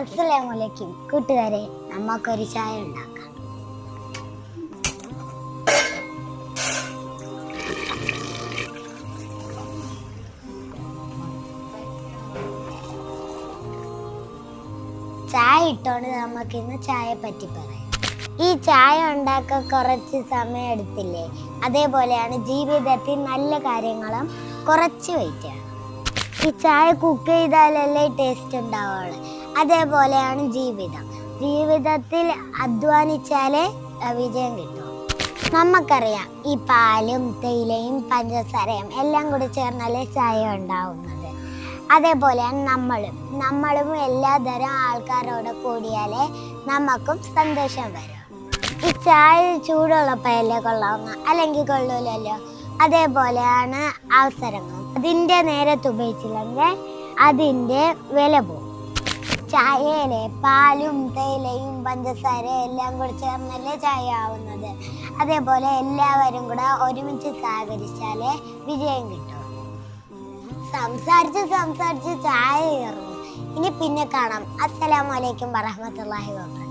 അസ്സലാമലൈക്കും കൂട്ടുകാരെ, നമുക്കൊരു ചായ ഉണ്ടാക്കാം. ചായ ഇട്ടോണ്ട് നമുക്കിന്ന് ചായ പറ്റി പറയാം. ഈ ചായ ഉണ്ടാക്കാൻ കുറച്ച് സമയം എടുത്തില്ലേ, അതേപോലെയാണ് ജീവിതത്തിൽ നല്ല കാര്യങ്ങളും കുറച്ച് വെയിറ്റ് ചെയ്യണം. ഈ ചായ കുക്ക് ചെയ്താലല്ലേ ടേസ്റ്റ് ഉണ്ടാവുള്ളൂ. അതേപോലെയാണ് ജീവിതത്തിൽ അധ്വാനിച്ചാലേ വിജയം കിട്ടും. നമുക്കറിയാം, ഈ പാലും തേയിലയും പഞ്ചസാരയും എല്ലാം കൂടി ചേർന്നാലേ ചായ ഉണ്ടാവുന്നത്. അതേപോലെയാണ് നമ്മളും എല്ലാതരം ആൾക്കാരോട് കൂടിയാലേ നമുക്കും സന്തോഷം വരും. ഈ ചായ ചൂടുള്ളപ്പോഴല്ലേ കൊള്ളാവുന്ന, അല്ലെങ്കിൽ കൊള്ളൂലല്ലോ. അതേപോലെയാണ് അവസരങ്ങൾ. അതിൻ്റെ നേരത്ത് ഉപയോഗിച്ചില്ലെങ്കിൽ അതിൻ്റെ വില പോകും. ചായയിലെ പാലും തേയിലയും പഞ്ചസാരയും എല്ലാം കൂടി ചേർന്നല്ലേ ചായ ആവുന്നത്. അതേപോലെ എല്ലാവരും കൂടെ ഒരുമിച്ച് സഹകരിച്ചാലേ വിജയം കിട്ടും. സംസാരിച്ച് ചായ കയറുന്നു. ഇനി പിന്നെ കാണാം. അസ്സലാമു അലൈക്കും വറഹ്മത്തുള്ളാഹി വബറകാതുഹു.